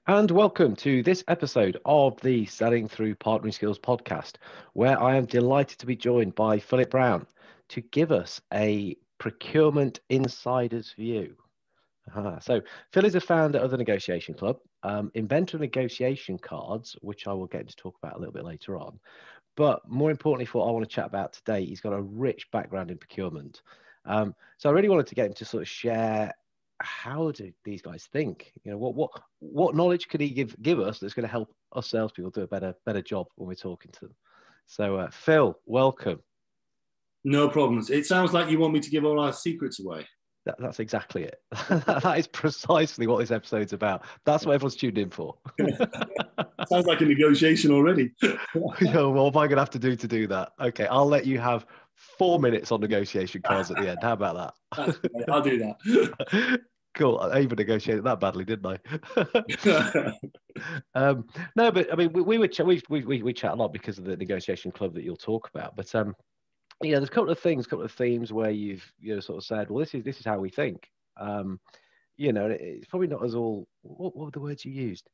And welcome to this episode of the Selling Through Partnering Skills podcast, where I am delighted to be joined by Philip Brown to give us a procurement insider's view. So Phil is a founder of the Negotiation Club, inventor of negotiation cards, which I will get to talk about a little bit later on. But more importantly, for what I want to chat about today, he's got a rich background in procurement. So I really wanted to get him to sort of share, how do these guys think? You know, what knowledge could he give us that's going to help us salespeople do a better job when we're talking to them? So Phil, welcome. No problems. It sounds like you want me to give all our secrets away. That's exactly it. That is precisely what this episode's about. That's what everyone's tuned in for. Sounds like a negotiation already. What am I going to have to do that? Okay, I'll let you have 4 minutes on negotiation cards at the end. How about that? I'll do that. Cool. I even negotiated that badly, didn't I? No, but I mean, we chat a lot because of the negotiation club that you'll talk about. But there's a couple of themes where you've sort of said, well, this is how we think. It's probably not as all. What were the words you used?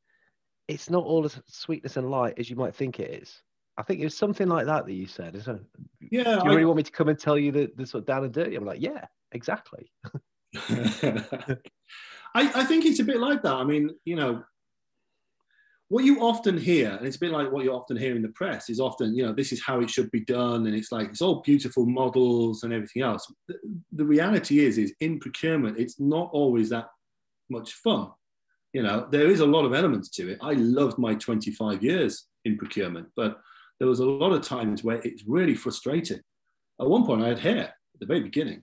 It's not all as sweetness and light as you might think it is. I think it was something like that you said. Yeah. Do you really want me to come and tell you the sort of down and dirty? I'm like, yeah, exactly. I think it's a bit like that. I mean, what you often hear, and it's a bit like what you often hear in the press, is often, this is how it should be done. And it's like, it's all beautiful models and everything else. The reality is in procurement, it's not always that much fun. There is a lot of elements to it. I loved my 25 years in procurement, but there was a lot of times where it's really frustrating. At one point, I had hair at the very beginning.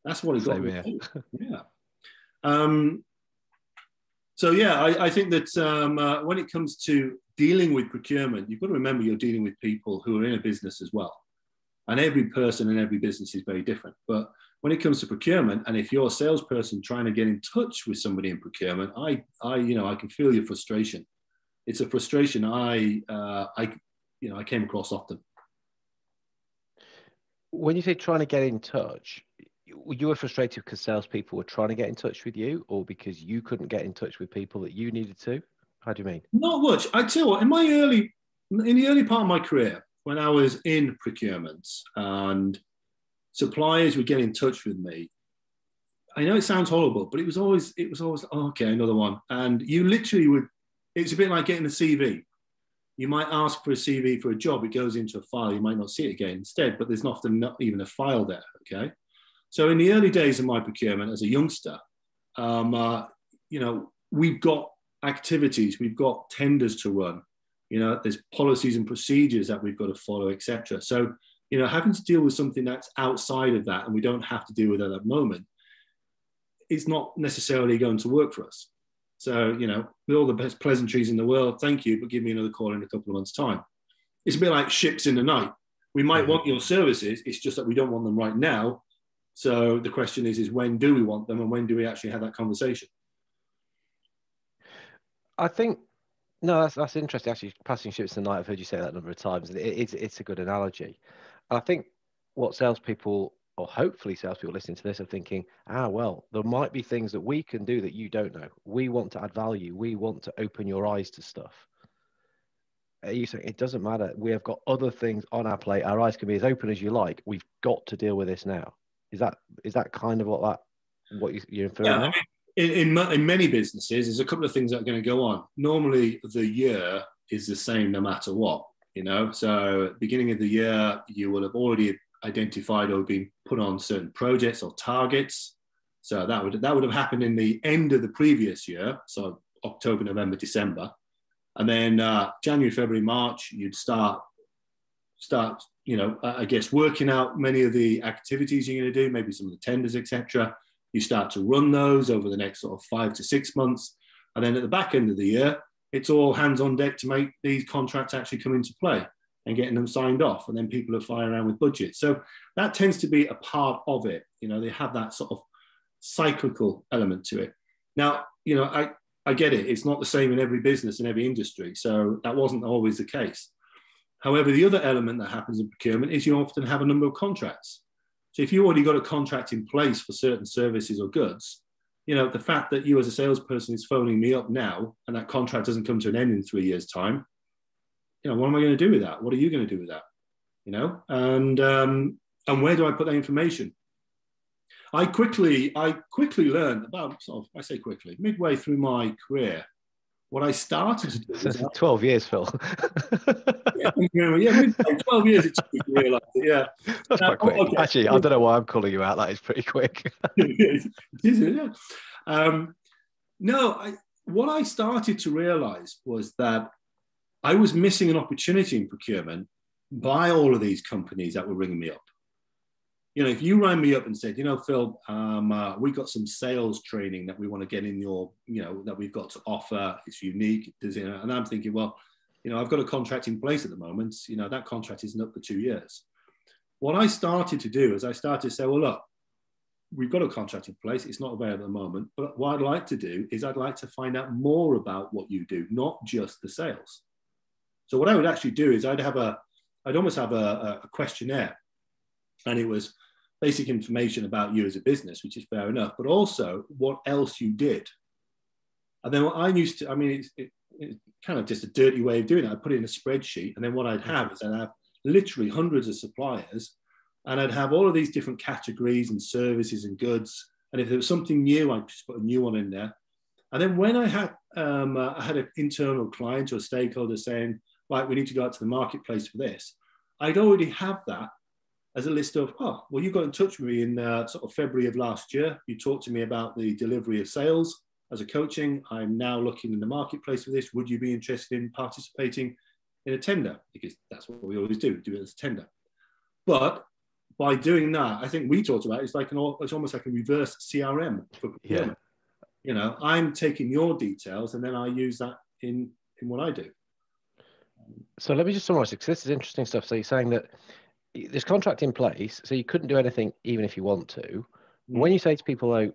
That's what it got me. Yeah. I think that when it comes to dealing with procurement, you've got to remember you're dealing with people who are in a business as well. And every person and every business is very different. But when it comes to procurement, and if you're a salesperson trying to get in touch with somebody in procurement, I can feel your frustration. It's a frustration I came across often. When you say trying to get in touch, you were frustrated because salespeople were trying to get in touch with you, or because you couldn't get in touch with people that you needed to? How do you mean? Not much. I tell you what, in the early part of my career, when I was in procurement and suppliers would get in touch with me, I know it sounds horrible, but it was always, oh, okay, another one. And you literally would, it's a bit like getting a CV. You might ask for a CV for a job, it goes into a file, you might not see it again instead, but there's often not even a file there, okay? So in the early days of my procurement as a youngster, we've got activities, we've got tenders to run, there's policies and procedures that we've got to follow, etc. So, having to deal with something that's outside of that and we don't have to deal with it at that moment, it's not necessarily going to work for us. So, with all the best pleasantries in the world, thank you, but give me another call in a couple of months' time. It's a bit like ships in the night. We might want your services, it's just that we don't want them right now. So the question is when do we want them and when do we actually have that conversation? I think, no, that's interesting. Actually, passing ships in the night, I've heard you say that a number of times. It's a good analogy. And I think what salespeople, or hopefully salespeople listening to this, are thinking, well, there might be things that we can do that you don't know. We want to add value. We want to open your eyes to stuff. You saying it doesn't matter. We have got other things on our plate. Our eyes can be as open as you like. We've got to deal with this now. Is that kind of what you're inferring? Yeah, in many businesses, there's a couple of things that are going to go on. Normally, the year is the same no matter what. So at the beginning of the year, you will have already identified or been put on certain projects or targets. So that would have happened in the end of the previous year, so October, November, December, and then January, February, March, you'd start. I guess working out many of the activities you're going to do, maybe some of the tenders, etc. You start to run those over the next sort of 5 to 6 months, and then at the back end of the year, it's all hands on deck to make these contracts actually come into play and getting them signed off. And then people are flying around with budgets. So that tends to be a part of it. They have that sort of cyclical element to it. Now, I get it. It's not the same in every business and every industry. So that wasn't always the case. However, the other element that happens in procurement is you often have a number of contracts. So if you already got a contract in place for certain services or goods, you know, the fact that you as a salesperson is phoning me up now and that contract doesn't come to an end in 3 years' time, you know, what am I going to do with that? What are you going to do with that? You know, and where do I put that information? I quickly learned about, sort of, I say quickly, midway through my career, what I started to do was 12 years, Phil. yeah, midway, 12 years it took me to realise it, yeah. That's quite quick. Okay. Actually, I don't know why I'm calling you out. That is pretty quick. It is, yeah. No, what I started to realise was that I was missing an opportunity in procurement by all of these companies that were ringing me up. You know, if you rang me up and said, you know, Phil, we got some sales training that we want to get in your, you know, that we've got to offer. It's unique. And I'm thinking, well, you know, I've got a contract in place at the moment. You know, that contract isn't up for 2 years. What I started to do is I started to say, well, look, we've got a contract in place. It's not available at the moment. But what I'd like to do is I'd like to find out more about what you do, not just the sales. So what I would actually do is I'd almost have a questionnaire. And it was basic information about you as a business, which is fair enough, but also what else you did. And then what I used to, I mean, it's kind of just a dirty way of doing it. I'd put it in a spreadsheet, and then what I'd have is I'd have literally hundreds of suppliers, and I'd have all of these different categories and services and goods. And if there was something new, I'd just put a new one in there. And then when I had an internal client or a stakeholder saying, right, we need to go out to the marketplace for this, I'd already have that as a list of, oh, well, you got in touch with me in sort of February of last year. You talked to me about the delivery of sales as a coaching. I'm now looking in the marketplace for this. Would you be interested in participating in a tender? Because that's what we always do it as a tender. But by doing that, I think we talked about it's almost like a reverse CRM for procurement. Yeah. You know, I'm taking your details and then I use that in what I do. So let me just summarize, because this is interesting stuff. So you're saying that there's contract in place, so you couldn't do anything even if you want to. When you say to people, though,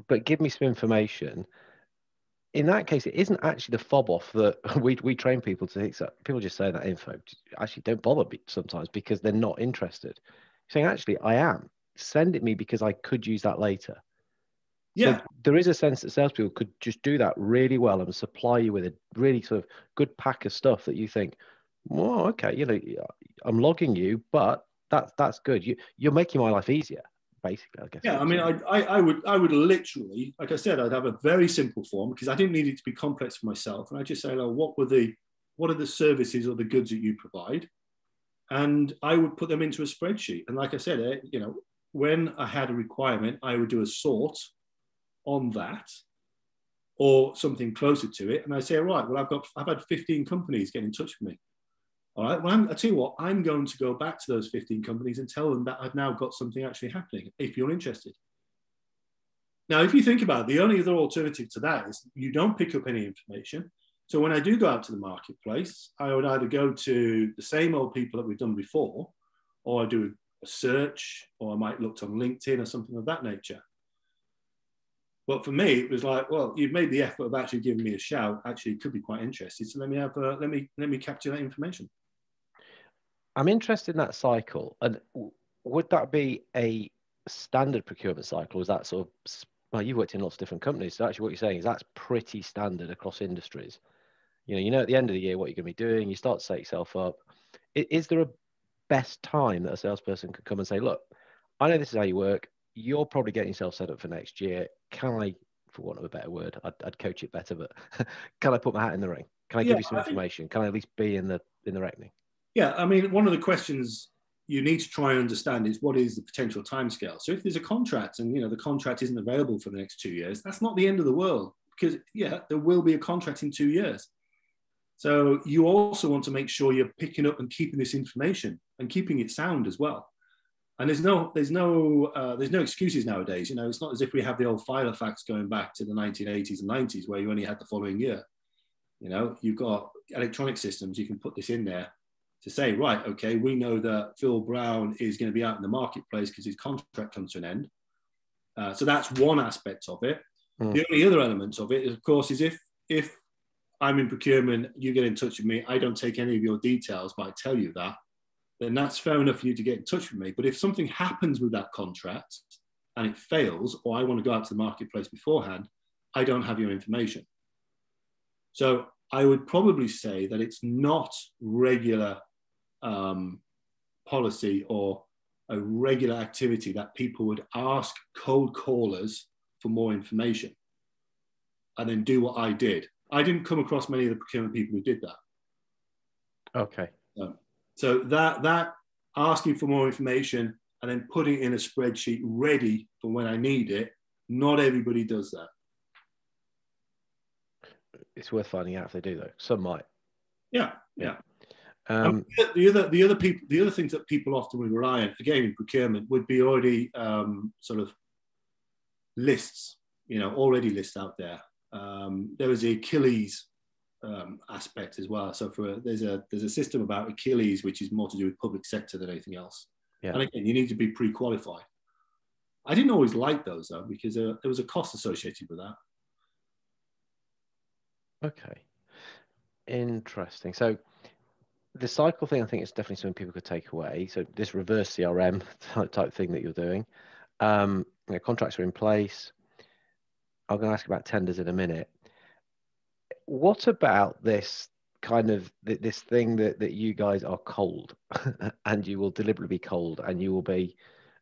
but give me some information, in that case, it isn't actually the fob off that we train people to think. So people just say that info. Actually, don't bother sometimes because they're not interested. Saying, actually, I am. Send it me because I could use that later. Yeah. So there is a sense that salespeople could just do that really well and supply you with a really sort of good pack of stuff that you think, well, okay, you know, I'm logging you, but that's good. You're making my life easier, basically, I guess. Yeah, I mean, I would literally, like I said, I'd have a very simple form because I didn't need it to be complex for myself, and I just say, well, what are the services or the goods that you provide, and I would put them into a spreadsheet. And like I said, you know, when I had a requirement, I would do a sort on that or something closer to it, and I say, right, well, I've had 15 companies get in touch with me. All right, well, I tell you what, I'm going to go back to those 15 companies and tell them that I've now got something actually happening, if you're interested. Now, if you think about it, the only other alternative to that is you don't pick up any information. So when I do go out to the marketplace, I would either go to the same old people that we've done before, or I do a search, or I might look on LinkedIn or something of that nature. But for me, it was like, well, you've made the effort of actually giving me a shout. Actually, it could be quite interested. So let me capture that information. I'm interested in that cycle. And would that be a standard procurement cycle? Is that sort of, well, you've worked in lots of different companies. So actually what you're saying is that's pretty standard across industries. You know at the end of the year what you're going to be doing. You start to set yourself up. Is there a best time that a salesperson could come and say, look, I know this is how you work. You're probably getting yourself set up for next year. Can I, for want of a better word, I'd coach it better, but can I put my hat in the ring? Can I give you some information? Can I at least be in the reckoning? Yeah, I mean, one of the questions you need to try and understand is what is the potential timescale. So if there's a contract and, you know, the contract isn't available for the next 2 years, that's not the end of the world because, yeah, there will be a contract in 2 years. So you also want to make sure you're picking up and keeping this information and keeping it sound as well. And there's no excuses nowadays. You know, it's not as if we have the old Filofax going back to the 1980s and 90s where you only had the following year. You know, you've got electronic systems. You can put this in there to say, right, okay, we know that Phil Brown is going to be out in the marketplace because his contract comes to an end. So that's one aspect of it. The only other element of it, of course, is if I'm in procurement, you get in touch with me, I don't take any of your details, but I tell you that, then that's fair enough for you to get in touch with me. But if something happens with that contract, and it fails, or I want to go out to the marketplace beforehand, I don't have your information. So I would probably say that it's not regular policy or a regular activity that people would ask cold callers for more information and then do what I did. I didn't come across many of the procurement people who did that. Okay. So that asking for more information and then putting it in a spreadsheet ready for when I need it, not everybody does that. It's worth finding out if they do, though. Some might. Yeah. The The other things that people often would rely on, again in procurement, would be already sort of lists, already lists out there. There is the Achilles aspect as well. So there's a system about Achilles which is more to do with public sector than anything else. Yeah. And again, you need to be pre-qualified. I didn't always like those though, because there was a cost associated with that. Okay, interesting. So the cycle thing, I think, is definitely something people could take away. So this reverse CRM type thing that you're doing, contracts are in place. I'm going to ask about tenders in a minute. What about this kind of this thing that you guys are cold and you will deliberately be cold and you will be,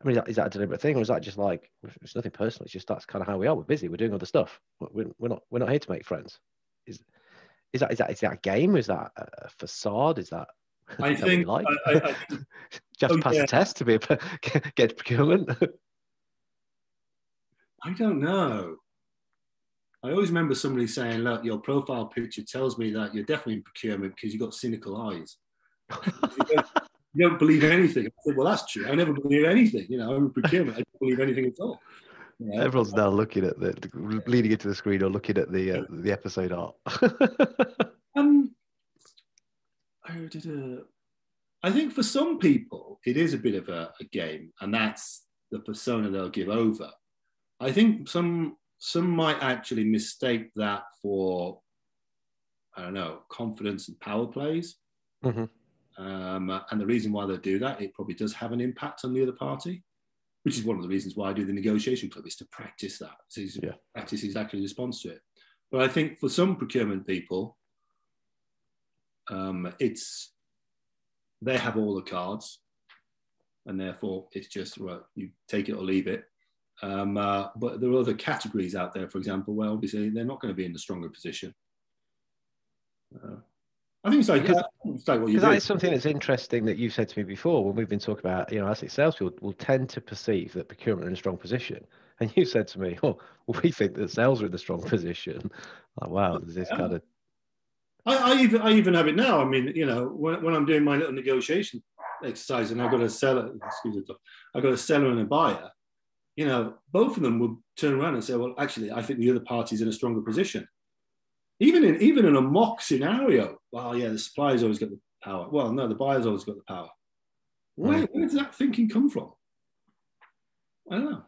I mean, is that a deliberate thing, or is that just like, it's nothing personal, it's just that's kind of how we are, we're busy, we're doing other stuff, we're not here to make friends? Is that a game? Is that a facade? Is that, I think like? Just pass a test to get procurement? I don't know. I always remember somebody saying, look, your profile picture tells me that you're definitely in procurement because you've got cynical eyes. you don't believe anything. I said, well, that's true. I never believe anything. I'm in procurement. I don't believe anything at all. Everyone's now looking at leading into the screen or looking at the episode art. I think for some people, it is a bit of a game, and that's the persona they'll give over. I think some might actually mistake that for, I don't know, confidence and power plays. Mm-hmm. And the reason why they do that, it probably does have an impact on the other party, which is one of the reasons why I do the negotiation club, is to practice that. So practice exactly the response to it. But I think for some procurement people, they have all the cards, and therefore it's just, well, you take it or leave it. But there are other categories out there, for example, where obviously they're not going to be in the stronger position. I think it's like what you do. That is something that's interesting that you've said to me before when we've been talking about, I think salespeople will tend to perceive that procurement are in a strong position. And you said to me, oh, well, we think that sales are in a strong position. Like, wow, there's this kind of... I even have it now. I mean, when I'm doing my little negotiation exercise and I've got a seller, I've got a seller and a buyer, both of them would turn around and say, well, actually, I think the other party's in a stronger position. Even in a mock scenario, well, yeah, the supplier's always got the power. Well, no, the buyer's always got the power. Where does that thinking come from? I don't know.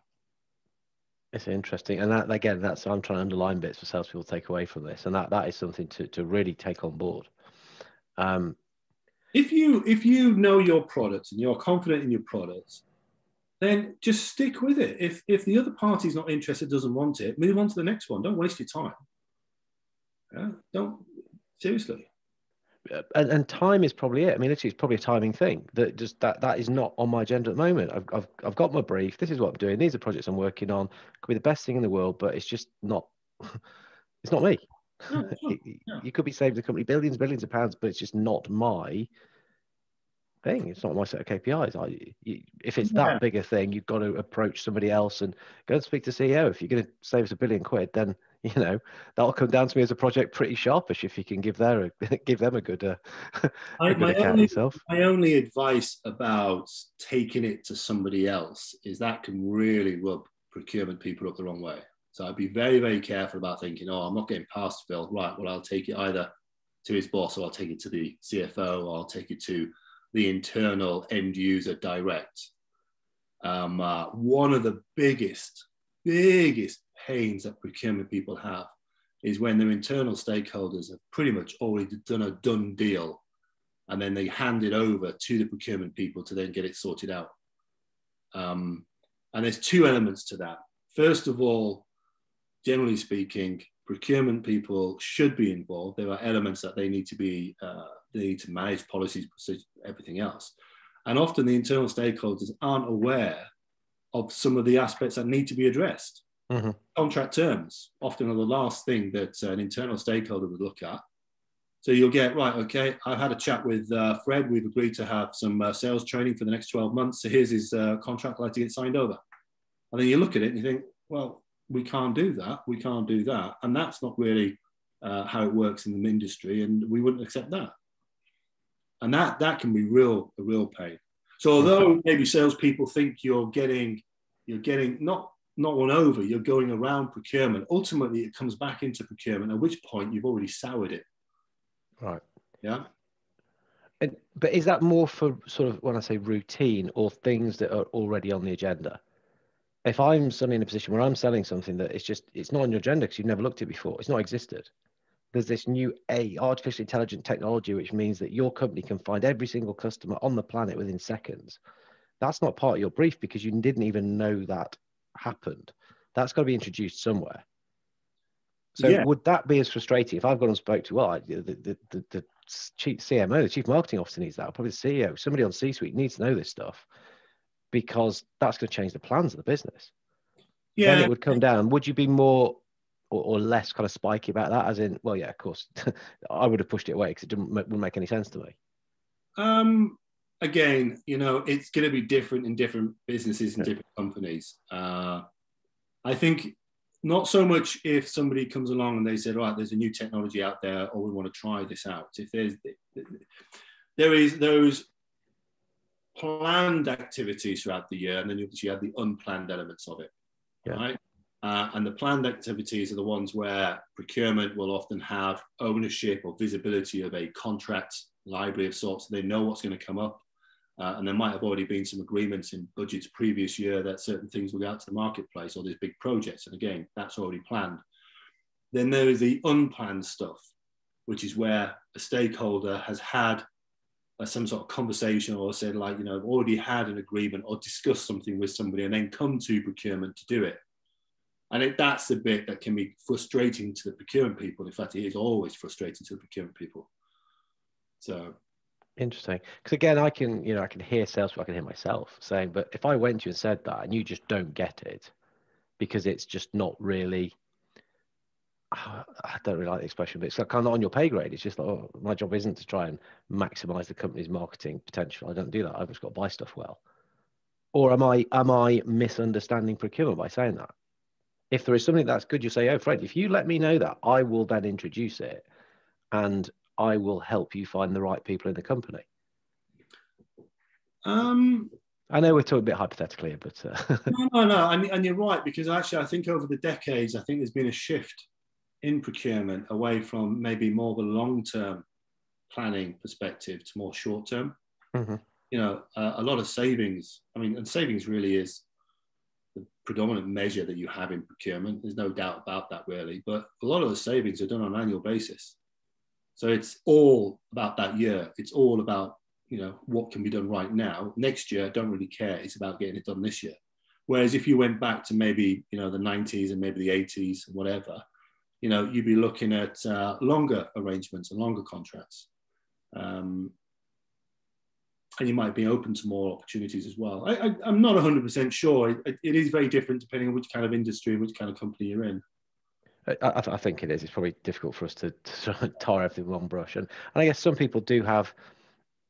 It's interesting. And that, again, that's, I'm trying to underline bits for salespeople to take away from this. And that is something to really take on board. If you know your product and you're confident in your products, then just stick with it. If the other party's not interested, doesn't want it, move on to the next one. Don't waste your time. Don't, seriously. And time is probably it. I mean, literally, it's probably a timing thing. That is not on my agenda at the moment. I've got my brief. This is what I'm doing. These are projects I'm working on. Could be the best thing in the world, but it's just not. It's not me. No, you could be saving the company billions of pounds, but it's just not my thing. It's not my set of KPIs. If it's that big a thing, you've got to approach somebody else and go and speak to CEO. If you're going to save us £1 billion, then that'll come down to me as a project pretty sharpish if you can give them a good account yourself. My only advice about taking it to somebody else is that can really rub procurement people up the wrong way. So I'd be very, very careful about thinking, oh, I'm not getting past Phil. Right, well, I'll take it either to his boss, or I'll take it to the CFO, or I'll take it to the internal end user direct. One of the biggest pains that procurement people have is when their internal stakeholders have pretty much already done a done deal, and then they hand it over to the procurement people to then get it sorted out. And there's two elements to that. First of all, generally speaking, procurement people should be involved. There are elements that they need to be, they need to manage policies, procedures, everything else. And often the internal stakeholders aren't aware of some of the aspects that need to be addressed. Mm-hmm. Contract terms often are the last thing that an internal stakeholder would look at. So you'll get, right, okay, I've had a chat with Fred. We've agreed to have some sales training for the next 12 months. So here's his contract, I'd like to get signed over. And then you look at it and you think, well, we can't do that. We can't do that. And that's not really how it works in the industry. And we wouldn't accept that. And that can be a real pain. So although maybe salespeople think you're getting not one over, you're going around procurement, ultimately it comes back into procurement, at which point you've already soured it. Right. Yeah. But is that more for sort of, when I say routine, or things that are already on the agenda? If I'm suddenly in a position where I'm selling something that it's not on your agenda because you've never looked at it before, it's not existed. There's this new artificially intelligent technology, which means that your company can find every single customer on the planet within seconds. That's not part of your brief because you didn't even know that happened. That's got to be introduced somewhere. So yeah. Would that be as frustrating if I've gone and spoke to the chief CMO, the chief marketing officer needs that, probably the CEO, somebody on C-suite needs to know this stuff because that's going to change the plans of the business. Yeah. Then it would come down. Would you be more or less kind of spiky about that? As in, well, yeah, of course, I would have pushed it away because it wouldn't make any sense to me. Again, it's going to be different in different businesses and different companies. I think not so much if somebody comes along and they say, right, there's a new technology out there, or we want to try this out. If there is those planned activities throughout the year, and then you have the unplanned elements of it, right? And the planned activities are the ones where procurement will often have ownership or visibility of a contract library of sorts. They know what's going to come up. And there might have already been some agreements in budgets previous year that certain things will go out to the marketplace, or there's big projects. And again, that's already planned. Then there is the unplanned stuff, which is where a stakeholder has had some sort of conversation or said, like, already had an agreement or discussed something with somebody and then come to procurement to do it. And that's the bit that can be frustrating to the procurement people. In fact, it is always frustrating to the procurement people. So interesting, because again, I can hear salespeople, I can hear myself saying, but if I went to you and said that, and you just don't get it because it's just not really, I don't really like the expression, but it's kind of not on your pay grade. It's just like, oh, my job isn't to try and maximize the company's marketing potential. I don't do that. I've just got to buy stuff well. Or am I misunderstanding procurement by saying that? If there is something that's good, you say, oh, Fred, if you let me know that, I will then introduce it and I will help you find the right people in the company. I know we're talking a bit hypothetically, but no, and you're right, because actually I think over the decades, I think there's been a shift in procurement away from maybe more of a long-term planning perspective to more short-term. Mm-hmm. A lot of savings. And savings really is the predominant measure that you have in procurement. There's no doubt about that, really. But a lot of the savings are done on an annual basis. So it's all about that year. It's all about, what can be done right now. Next year, I don't really care. It's about getting it done this year. Whereas if you went back to maybe, the 90s and maybe the 80s, whatever, you'd be looking at longer arrangements and longer contracts. And you might be open to more opportunities as well. I'm not 100% sure. It is very different depending on which kind of industry and which kind of company you're in. I think it is. It's probably difficult for us to tar everything with one brush. And I guess some people do have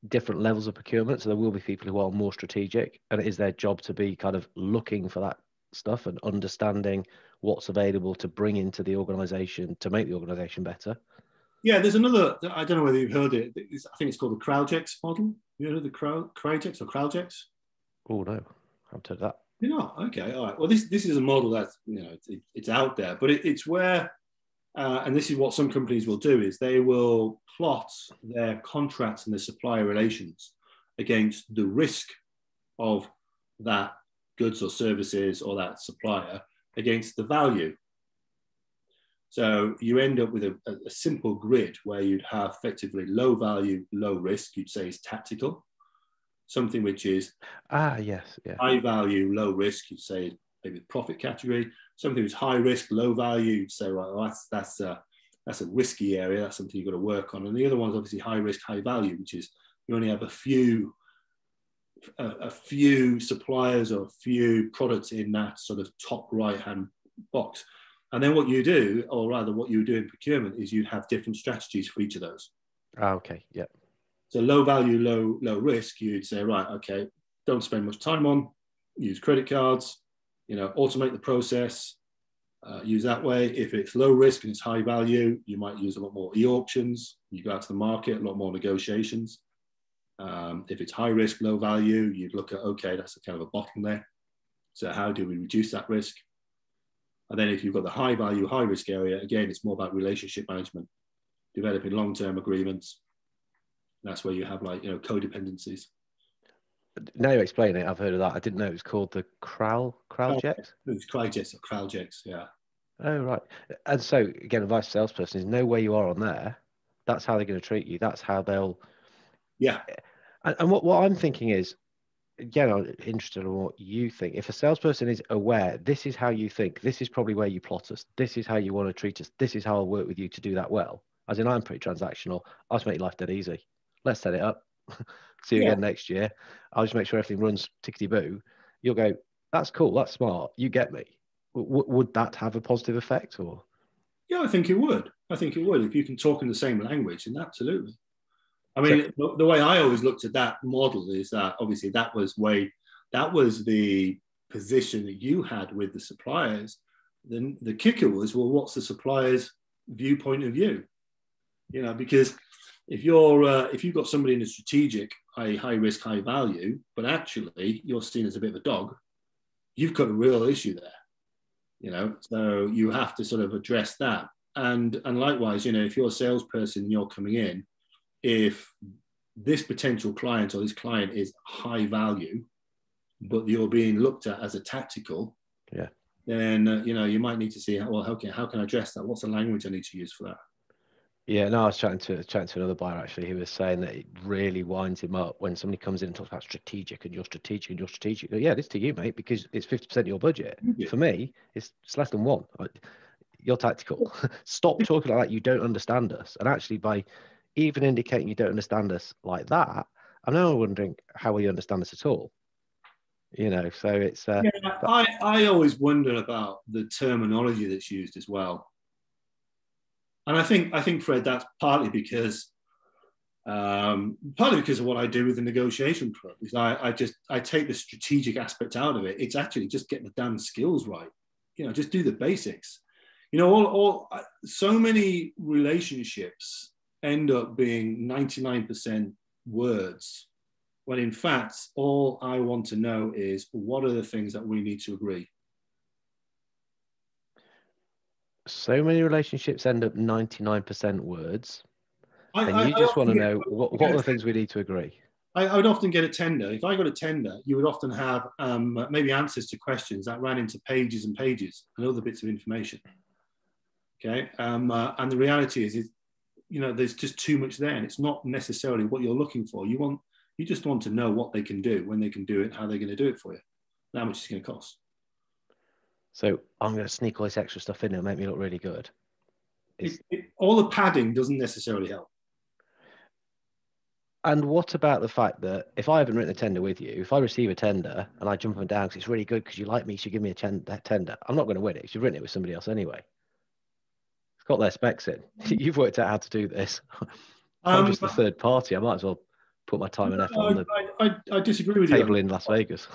different levels of procurement. So there will be people who are more strategic, and it is their job to be kind of looking for that stuff and understanding what's available to bring into the organization to make the organization better. Yeah, there's another, I don't know whether you've heard it. I think it's called the Crowjex model. You heard of the Crowjex or Crowjex? Oh, no, I haven't heard that. Okay, all right. Well, this is a model that's, it's out there, but it's where, and this is what some companies will do, is they will plot their contracts and their supplier relations against the risk of that goods or services or that supplier against the value. So you end up with a simple grid where you'd have effectively low value, low risk, you'd say is tactical. something which is yes, yeah. high value, low risk, you'd say maybe the profit category. Something which is high risk, low value, you'd say, well, that's a risky area. That's something you've got to work on. And the other one's obviously high risk, high value, which is you only have a few suppliers or a few products in that sort of top right hand box. And then what you do, or rather what you do in procurement, is you have different strategies for each of those. Okay, yeah. So low value, low risk, you'd say, right, okay, don't spend much time on, use credit cards, automate the process, use that way. If it's low risk and it's high value, you might use a lot more e-auctions. You go out to the market, a lot more negotiations. If it's high risk, low value, you'd look at, okay, that's a kind of a bottleneck. So how do we reduce that risk? And then if you've got the high value, high risk area, again, it's more about relationship management, developing long-term agreements. That's where you have codependencies. Now you explain it, I've heard of that. I didn't know it was called the Kraljets. It's Kraljets or Kraljets, yeah. Oh, right. And so, again, advice to salesperson is know where you are on there. That's how they're going to treat you. That's how they'll... Yeah. And what I'm thinking is, again, I'm interested in what you think. If a salesperson is aware, this is how you think, this is probably where you plot us, this is how you want to treat us, this is how I'll work with you to do that well. As in, I'm pretty transactional. I'll just make your life dead easy. Let's set it up. See you again next year. I'll just make sure everything runs tickety-boo. You'll go, that's cool, that's smart, you get me. Would that have a positive effect? Or? Yeah, I think it would. If you can talk in the same language, then absolutely. I mean, the way I always looked at that model is that obviously that was the position that you had with the suppliers. Then the kicker was, well, what's the supplier's viewpoint of view? Because if you've got somebody in a strategic, high risk, high value, but actually you're seen as a bit of a dog, you've got a real issue there. So you have to sort of address that. And likewise, if you're a salesperson and you're coming in, if this potential client or this client is high value, but you're being looked at as a tactical, then you might need to see how can I address that? What's the language I need to use for that? Yeah, no, I was chatting to another buyer actually who was saying that it really winds him up when somebody comes in and talks about strategic and you're strategic and you're strategic. Yeah, this to you, mate, because it's 50% of your budget. For me, it's less than one. You're tactical. Stop talking like that. You don't understand us. And actually, by even indicating you don't understand us like that, I'm now wondering how will you understand us at all? So it's. I always wonder about the terminology that's used as well. And I think, Fred, that's partly because of what I do with the negotiation club. Is I take the strategic aspect out of it. It's actually just getting the damn skills right. Just do the basics. So many relationships end up being 99% words, when in fact, all I want to know is what are the things that we need to agree. So many relationships end up 99% words, and you just want to know what are the things we need to agree. I would often get a tender. If I got a tender, you would often have maybe answers to questions that ran into pages and pages and other bits of information. Okay, and the reality is there's just too much there, and it's not necessarily what you're looking for. You just want to know what they can do, when they can do it, how they're going to do it for you, and how much it's going to cost. So I'm going to sneak all this extra stuff in there and make me look really good. All the padding doesn't necessarily help. And what about the fact that if I haven't written a tender with you, if I receive a tender and I jump up and down because it's really good because you like me, you should give me a tender, I'm not going to win it because you've written it with somebody else anyway. It's got their specs in. You've worked out how to do this. I'm just the third party. I might as well put my time and effort on the I disagree with table in Las Vegas.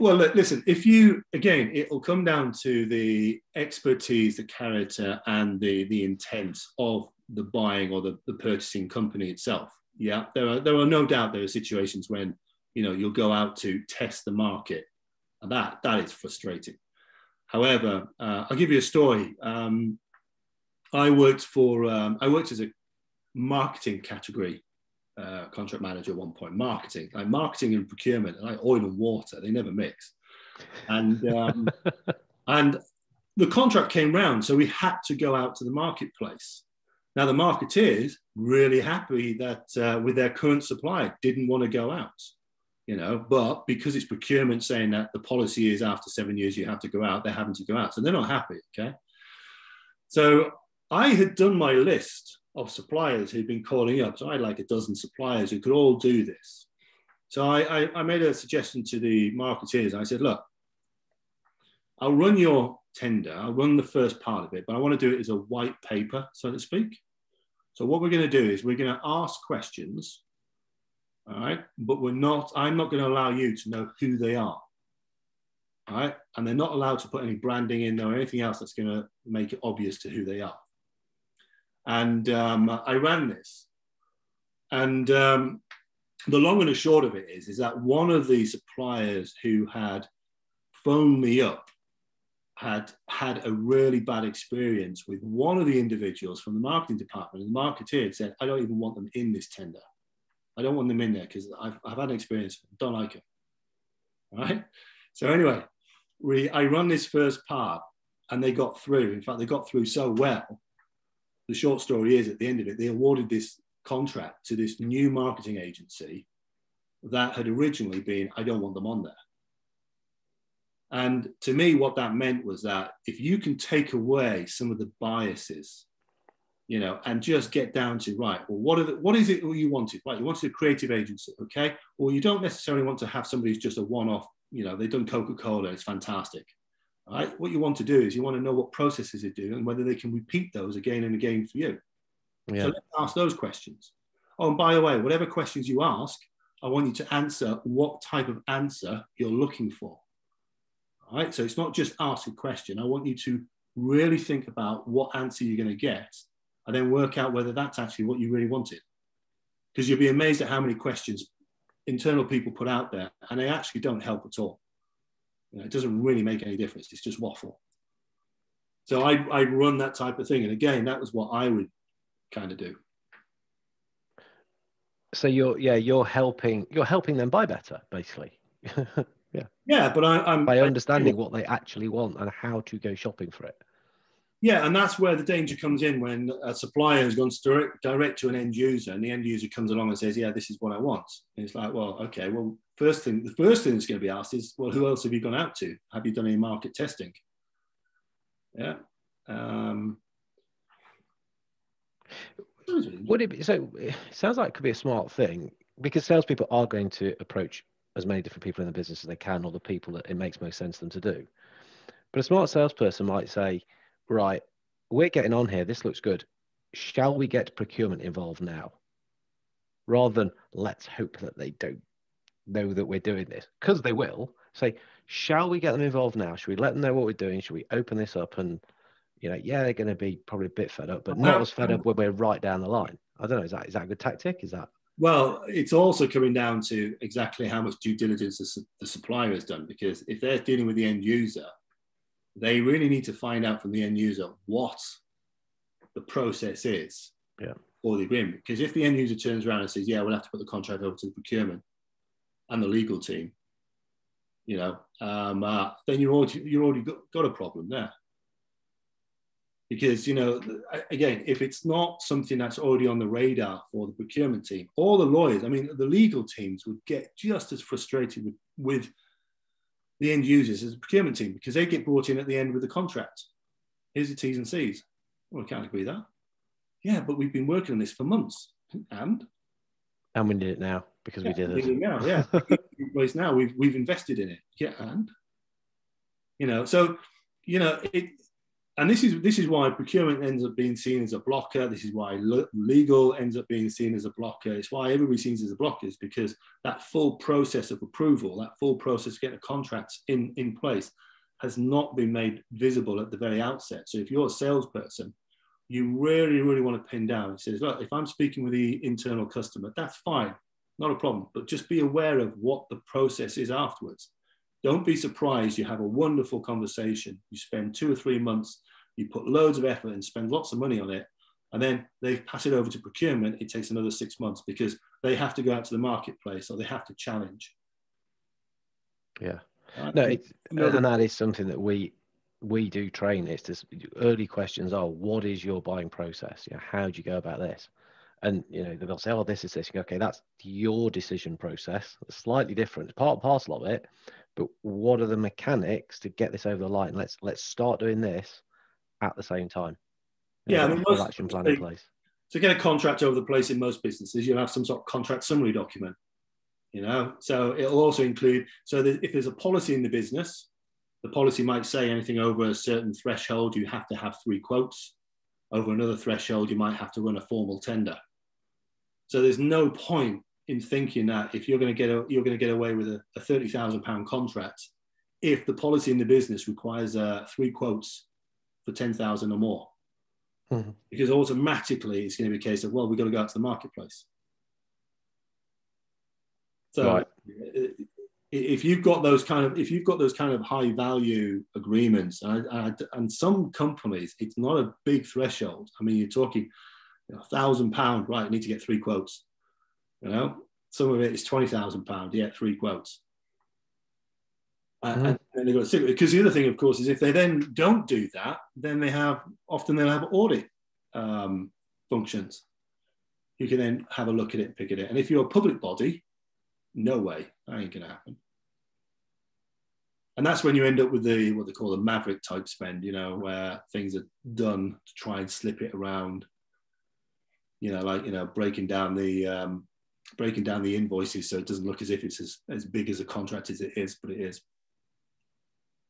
Well, listen, it'll come down to the expertise, the character, and the intent of the buying or the purchasing company itself. Yeah, there are no doubt there are situations when you'll go out to test the market, and that is frustrating. However, I'll give you a story. I worked as a marketing category contract manager at one point. Marketing and procurement, like oil and water, they never mix. And and the contract came round, so we had to go out to the marketplace. Now, the marketeers really happy that with their current supplier didn't want to go out, but because it's procurement saying that the policy is after 7 years you have to go out, they're having to go out. So they're not happy, okay? So I had done my list of suppliers who'd been calling up. So I had like a dozen suppliers who could all do this. So I made a suggestion to the marketeers. I said, look, I'll run your tender. I'll run the first part of it, but I want to do it as a white paper, so to speak. So what we're going to do is we're going to ask questions, all right? But I'm not going to allow you to know who they are, all right? And they're not allowed to put any branding in there or anything else that's going to make it obvious to who they are. And I ran this. And the long and the short of it is that one of the suppliers who had phoned me up had a really bad experience with one of the individuals from the marketing department. And the marketeer had said, I don't even want them in this tender. I don't want them in there because I've had an experience, don't like it. All right. So anyway, I run this first part and they got through. In fact, they got through so well. The short story is at the end of it, they awarded this contract to this new marketing agency that had originally been, I don't want them on there. And to me, what that meant was that if you can take away some of the biases, and just get down to, right, well, what is it you wanted? Right, you wanted a creative agency, okay? Or you don't necessarily want to have somebody who's just a one-off, they've done Coca-Cola, it's fantastic. All right, what you want to do is you want to know what processes they do and whether they can repeat those again and again for you. Yeah. So let's ask those questions. Oh, and by the way, whatever questions you ask, I want you to answer what type of answer you're looking for. All right, so it's not just ask a question. I want you to really think about what answer you're going to get and then work out whether that's actually what you really wanted. Because you'll be amazed at how many questions internal people put out there and they actually don't help at all. It doesn't really make any difference. It's just waffle. So I run that type of thing. And again, that was what I would kind of do. So you're helping them buy better, basically. Yeah, but I'm by understanding what they actually want and how to go shopping for it. Yeah, and that's where the danger comes in when a supplier has gone direct to an end user, and the end user comes along and says, "Yeah, this is what I want." And it's like, well, okay, well, the first thing that's going to be asked is, well, who else have you gone out to? Have you done any market testing? Yeah. Would it be so? It sounds like it could be a smart thing because salespeople are going to approach as many different people in the business as they can, or the people that it makes most sense for them to do. But a smart salesperson might say, right, we're getting on here. This looks good. Shall we get procurement involved now? Rather than let's hope that they don't know that we're doing this, because they will. Say, shall we get them involved now? Should we let them know what we're doing? Should we open this up? And, they're going to be probably a bit fed up, but not as fed up when we're right down the line. I don't know. Is that a good tactic? Is that? Well, it's also coming down to exactly how much due diligence the supplier has done, because if they're dealing with the end user, they really need to find out from the end user what the process is for the agreement. Because if the end user turns around and says, yeah, we'll have to put the contract over to the procurement and the legal team, then you're already got a problem there. Because, again, if it's not something that's already on the radar for the procurement team or the lawyers, I mean, the legal teams would get just as frustrated with the end users as the procurement team, because they get brought in at the end with the contract. Here's the T's and C's. Well, I can't agree with that. Yeah, but we've been working on this for months. And we need it now because we did it. Now, yeah. Place now, we've invested in it. Yeah, and and this is why procurement ends up being seen as a blocker. This is why legal ends up being seen as a blocker. It's why everybody sees it as a blocker, is because that full process of approval, that full process of getting a contract in place has not been made visible at the very outset. So if you're a salesperson, you really, really want to pin down. It says, look, if I'm speaking with the internal customer, that's fine, not a problem. But just be aware of what the process is afterwards. Don't be surprised you have a wonderful conversation. You spend 2 or 3 months, you put loads of effort and spend lots of money on it, and then they pass it over to procurement. It takes another 6 months because they have to go out to the marketplace or they have to challenge. Yeah. And that is something that we we do train, it's this early questions are, what is your buying process? How do you go about this? And they'll say, oh, this is this. You go, okay, that's your decision process. It's slightly different. It's part and parcel of it. But what are the mechanics to get this over the line? Let's start doing this at the same time. Yeah, I Get mean, a full action plan in place. To get a contract over the place in most businesses, you'll have some sort of contract summary document. So it'll also include, so that if there's a policy in the business, the policy might say anything over a certain threshold, you have to have 3 quotes. Over another threshold, you might have to run a formal tender. So there's no point in thinking that if you're going to get away with a £30,000 contract, if the policy in the business requires 3 quotes for 10,000 or more, because automatically it's going to be a case of, well, we've got to go out to the marketplace. So right. if you've got those kind of high value agreements, and some companies, it's not a big threshold. I mean, you're talking £1,000, right? You need to get 3 quotes. Some of it is £20,000. Yeah, 3 quotes. And they've got to stick with it. Because the other thing, of course, is if they then don't do that, then they'll have audit functions. You can then have a look at it and pick it. And if you're a public body, no way, that ain't gonna happen. And that's when you end up with what they call the maverick type spend, where things are done to try and slip it around. Breaking down the invoices so it doesn't look as if it's as big as a contract as it is, but it is.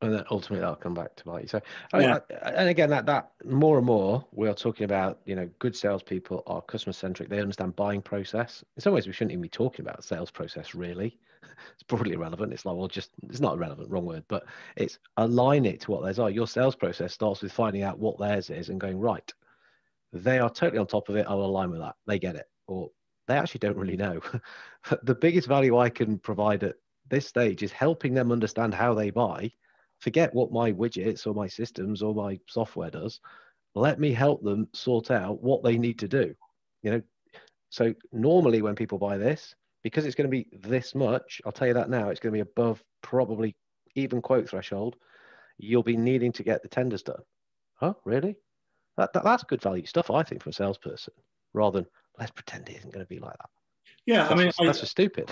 And then ultimately that'll come back to bite you. So, yeah. And again, that more and more we are talking about, good salespeople are customer centric. They understand buying process. In some ways, we shouldn't even be talking about sales process really. It's probably irrelevant. It's like, well, it's not irrelevant, wrong word, but it's align it to what theirs are. Your sales process starts with finding out what theirs is and going, right, they are totally on top of it. I'll align with that. They get it. Or they actually don't really know. The biggest value I can provide at this stage is helping them understand how they buy. Forget what my widgets or my systems or my software does. Let me help them sort out what they need to do. So normally when people buy this, because it's going to be this much, I'll tell you that now, it's going to be above probably even quote threshold. You'll be needing to get the tenders done. Oh, really? That's good value stuff, I think, for a salesperson, rather than let's pretend it isn't going to be like that. Yeah, that's just stupid.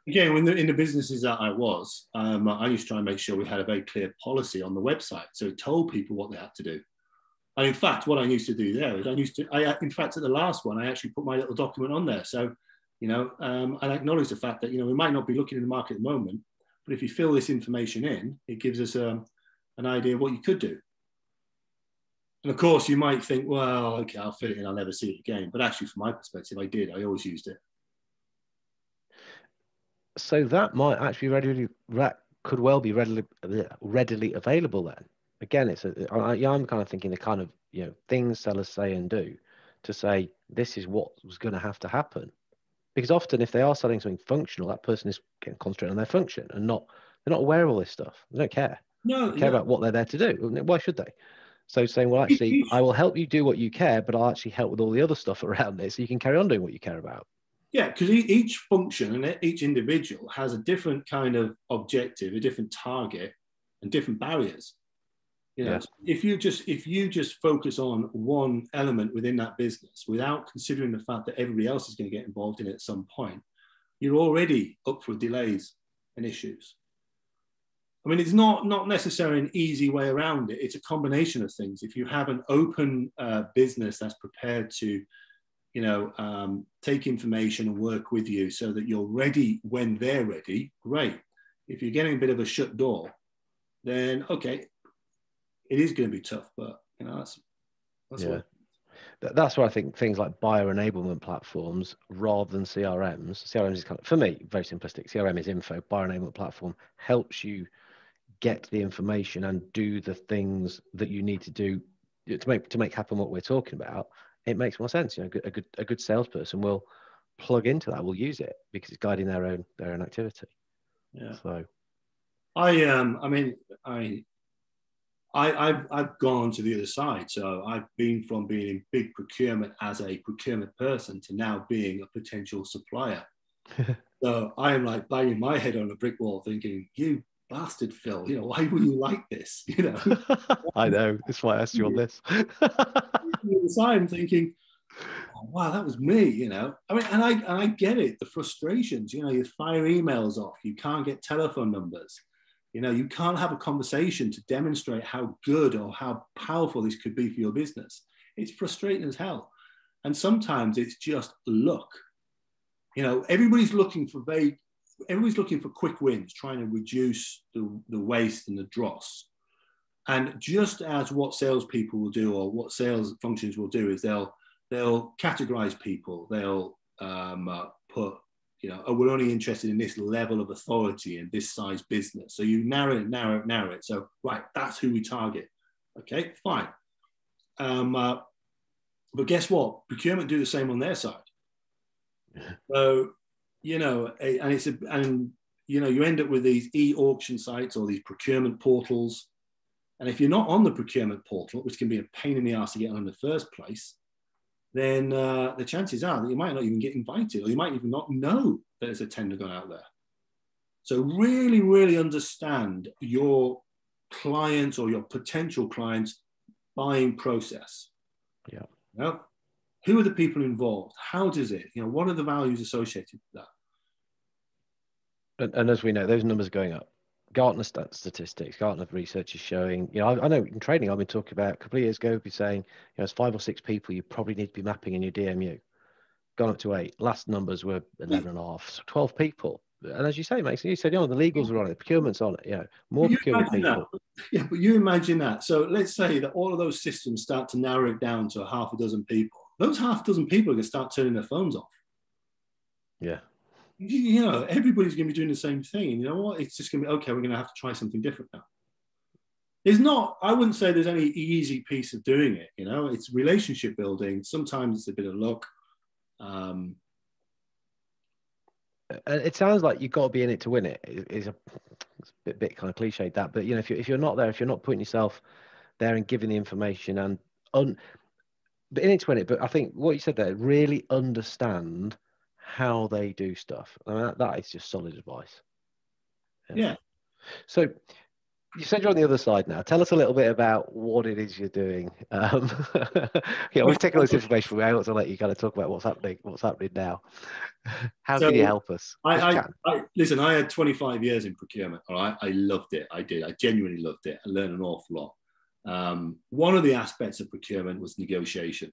Again, in the businesses that I was, I used to try and make sure we had a very clear policy on the website, so it told people what they had to do. And in fact, what I used to do there is in fact, at the last one, I actually put my little document on there. So, I acknowledge the fact that, we might not be looking in the market at the moment, but if you fill this information in, it gives us an idea of what you could do. And of course, you might think, well, okay, I'll fill it in, I'll never see it again. But actually, from my perspective, I always used it. So that might actually could well be readily available then. Again, I'm kind of thinking the kind of things sellers say and do to say this is what was going to have to happen, because often if they are selling something functional, that person is getting concentrated on their function and they're not aware of all this stuff. They don't care. They care about what they're there to do. Why should they? So saying, well, actually, I will help you do what you care, but I'll actually help with all the other stuff around it, so you can carry on doing what you care about. Yeah, because each function and each individual has a different kind of objective, a different target, and different barriers. If you just focus on one element within that business without considering the fact that everybody else is going to get involved in it at some point, you're already up for delays and issues. I mean, it's not necessarily an easy way around it. It's a combination of things. If you have an open business that's prepared to, take information and work with you so that you're ready when they're ready, great. If you're getting a bit of a shut door, then okay, it is going to be tough, but that's that's why I think things like buyer enablement platforms rather than CRMs. CRMs is kind of, for me, very simplistic. CRM is info. Buyer enablement platform helps you get the information and do the things that you need to do to make happen what we're talking about. It makes more sense. A good salesperson will plug into that, will use it because it's guiding their own activity. Yeah. So I've gone to the other side. So I've been from being in big procurement as a procurement person to now being a potential supplier. So I am like banging my head on a brick wall thinking, you bastard, Phil, you know, why were you like this? You know, I know. That's why I asked you on this. I'm thinking, oh, wow, that was me, you know. I mean, and I get it, the frustrations, you know, you fire emails off, you can't get telephone numbers, you know, you can't have a conversation to demonstrate how good or how powerful this could be for your business. It's frustrating as hell. And sometimes it's just luck. You know, everybody's looking for quick wins, trying to reduce the waste and the dross. And just as what salespeople will do, or what sales functions will do, is they'll categorize people. They'll put, you know, oh, we're only interested in this level of authority and this size business. So you narrow it. So, right, that's who we target. Okay, fine. But guess what? Procurement do the same on their side. So, you know, and you know, you end up with these e-auction sites or these procurement portals. And if you're not on the procurement portal, which can be a pain in the ass to get on in the first place, then the chances are that you might not even get invited, or you might even not know that there's a tender gone out there. So really, really understand your clients or your potential clients' buying process. Yeah. You know, who are the people involved? How does it? You know, what are the values associated with that? And as we know, those numbers are going up. Gartner statistics, Gartner research is showing, you know, I know in training I've been talking about a couple of years ago, be saying, you know, it's 5 or 6 people you probably need to be mapping in your DMU. Gone up to 8. Last numbers were 11 and a half, so 12 people. And as you say, Mason, you said, you know, the legals are on it, the procurement's on it, you know, more procurement people. Yeah, but you imagine that. So let's say that all of those systems start to narrow it down to a half a dozen people. Those half a dozen people are going to start turning their phones off. Yeah. You know, everybody's going to be doing the same thing. And you know what? It's just going to be, okay, we're going to have to try something different now. There's not, I wouldn't say there's any easy piece of doing it. You know, it's relationship building. Sometimes it's a bit of luck. It sounds like you've got to be in it to win it. It's a bit kind of cliched that, but you know, if you're not there, if you're not putting yourself there and giving the information and but in it to win it. But I think what you said there, really understand how they do stuff. I mean, that is just solid advice. Yeah. So you said you're on the other side now. Tell us a little bit about what it is you're doing. Yeah, we've taken all this information from me. I want to let you kind of talk about what's happening now. How can you help us? Listen, I had 25 years in procurement. All right, I loved it. I did. I genuinely loved it. I learned an awful lot. One of the aspects of procurement was negotiation.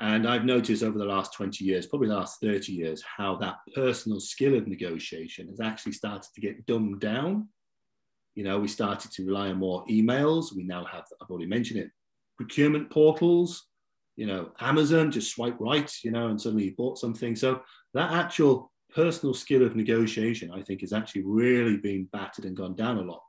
And I've noticed over the last 20 years, probably the last 30 years, how that personal skill of negotiation has actually started to get dumbed down. You know, we started to rely on more emails. We now have, I've already mentioned it, procurement portals, you know, Amazon, just swipe right, you know, and suddenly you bought something. So that actual personal skill of negotiation, I think, has actually really been battered and gone down a lot.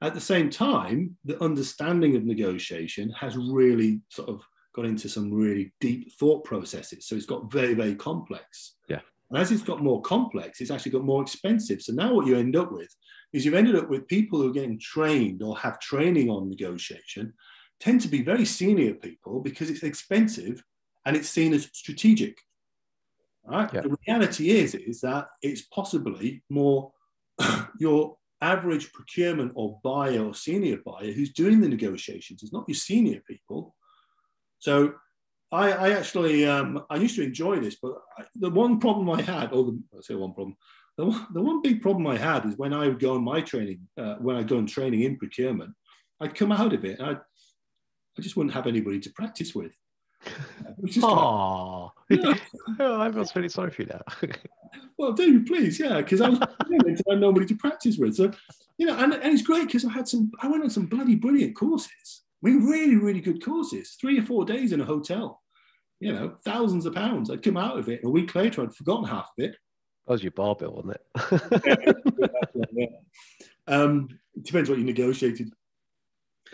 At the same time, the understanding of negotiation has really sort of got into some really deep thought processes. So it's got very, very complex. Yeah. And as it's got more complex, it's actually got more expensive. So now what you end up with is you've ended up with people who are getting trained or have training on negotiation tend to be very senior people because it's expensive and it's seen as strategic. Right? Yeah. The reality is that it's possibly more your average procurement or buyer or senior buyer who's doing the negotiations. It's not your senior people. So I actually, I used to enjoy this, but the one problem I had, I say one problem, the one big problem I had is when I would go on my training, when I'd go on training in procurement, I'd come out of it and I just wouldn't have anybody to practice with. Oh, I was feeling sorry for you now. Well, do please, yeah, because I had nobody to practice with. So, you know, and it's great because I went on some bloody brilliant courses. I mean, really, really good courses. 3 or 4 days in a hotel. You know, thousands of pounds. I'd come out of it, and a week later, I'd forgotten half of it. That was your bar bill, wasn't it? It depends what you negotiated.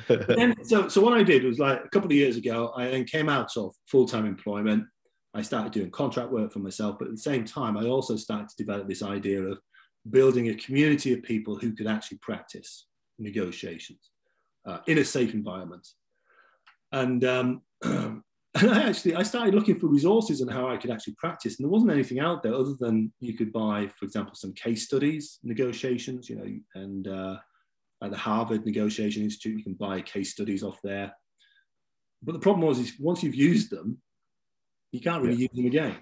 Then, so what I did was, like, a couple of years ago, I then came out of full-time employment. I started doing contract work for myself, but at the same time, I also started to develop this idea of building a community of people who could actually practice negotiations in a safe environment. And And I started looking for resources on how I could actually practice, and there wasn't anything out there other than you could buy, for example, some case studies, negotiations, and at the Harvard Negotiation Institute, you can buy case studies off there. But the problem is once you've used them, you can't really use them again.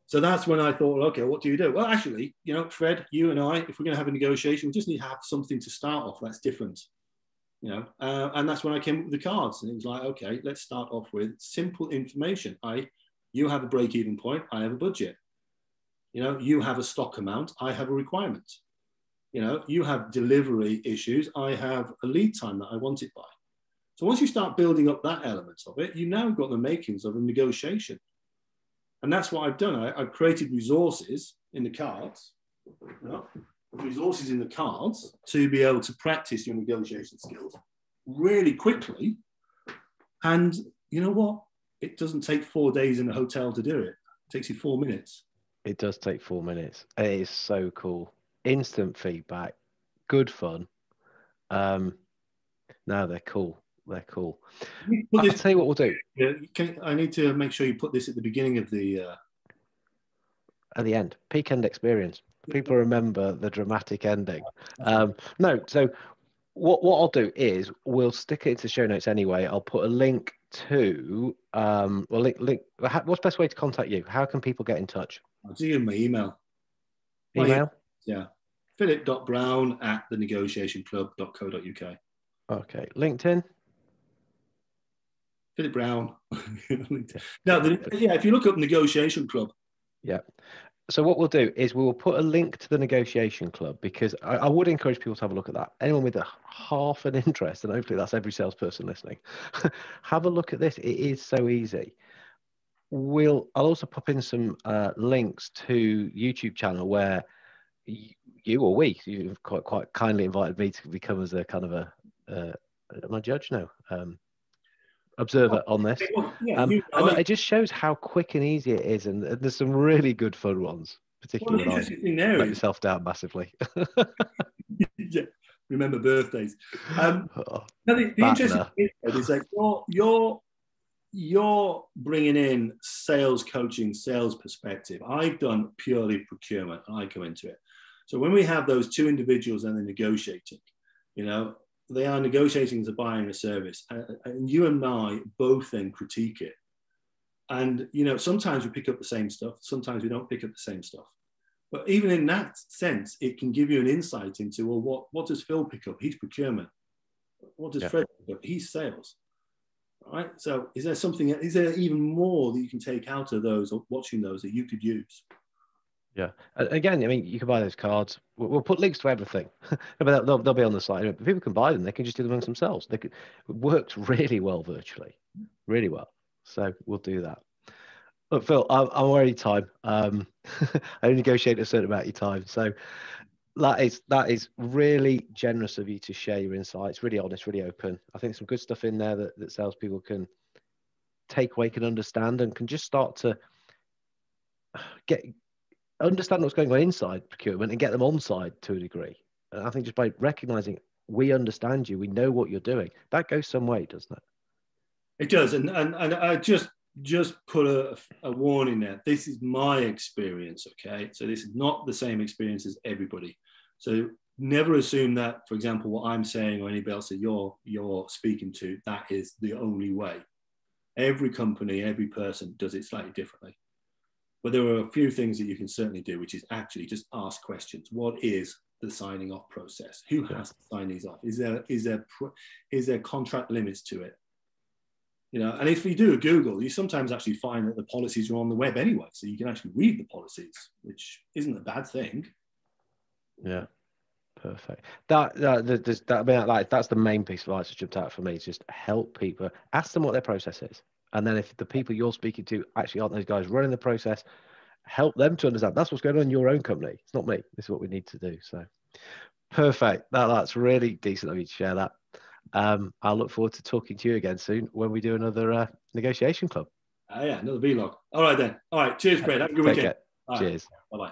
So that's when I thought, okay, what do you do? Well, actually, Fred, you and I, if we're going to have a negotiation, we just need to have something to start off that's different. And that's when I came up with the cards, and it was like, okay, let's start off with simple information. You have a break-even point, I have a budget. You have a stock amount, I have a requirement. You have delivery issues, I have a lead time that I want it by. So once you start building up that element of it, you now got the makings of a negotiation. And that's what I've done. I've created resources in the cards, to be able to practice your negotiation skills really quickly. And you know what? It doesn't take 4 days in a hotel to do it. It takes you 4 minutes. It does take 4 minutes. It is so cool. Instant feedback, good fun. No, they're cool. They're cool. I'll tell you what we'll do. I need to make sure you put this at the beginning of the... At the end. Peak end experience. People remember the dramatic ending. No, so what I'll do is we'll stick it into the show notes anyway. I'll put a link to... what's the best way to contact you? How can people get in touch? I'll give you my email. Email? Yeah. philip.brown@thenegotiationclub.co.uk. Okay. LinkedIn? Philip Brown. No, if you look up Negotiation Club. Yeah. So what we'll do is we will put a link to the Negotiation Club, because I would encourage people to have a look at that. Anyone with half an interest, and hopefully that's every salesperson listening, have a look at this. It is so easy. I'll also pop in some links to YouTube channel where you've quite kindly invited me to become as a kind of am I judge? No. Observer on this. And it just shows how quick and easy it is, and there's some really good fun ones, particularly when I let myself down massively. Yeah, remember birthdays. The interesting thing is like you're bringing in sales coaching, sales perspective. I've done purely procurement, and I come into it. So when we have those two individuals and they're negotiating, they are negotiating as a buyer and a service, and you and I both then critique it. And sometimes we pick up the same stuff, sometimes we don't pick up the same stuff. But even in that sense, it can give you an insight into, well, what does Phil pick up? He's procurement. What does Fred pick up? He's sales. All right. So is there even more that you can take out of those or watching those that you could use? Yeah. Again, I mean, you can buy those cards. We'll put links to everything. But they'll be on the site. People can buy them. They can just do them amongst themselves. It works really well virtually. Really well. So we'll do that. Look, Phil, I'm already time. I only negotiate a certain amount of time. So that is really generous of you to share your insights. Really honest, really open. I think some good stuff in there that salespeople can take away, can understand, and can just start to understand what's going on inside procurement and get them on side to a degree. And I think just by recognizing we understand you, we know what you're doing, that goes some way, doesn't it? It does. And I just put a warning there. This is my experience, okay? So this is not the same experience as everybody. So never assume that, for example, what I'm saying or anybody else that you're speaking to, that is the only way. Every company, every person does it slightly differently. But there are a few things that you can certainly do, which is actually just ask questions. What is the signing off process? Who has to sign these off? Is there contract limits to it? And if you do a Google, you sometimes actually find that the policies are on the web anyway, so you can actually read the policies, which isn't a bad thing. Yeah, perfect. That's the main piece of advice that jumped out for me. Is just help people, ask them what their process is. And then if the people you're speaking to actually aren't those guys running the process, help them to understand that's what's going on in your own company. It's not me. This is what we need to do. So perfect. That's really decent of you to share that. I'll look forward to talking to you again soon when we do another negotiation club. Another vlog. All right then. All right. Cheers, Fred. Have a good weekend. Cheers. Bye-bye.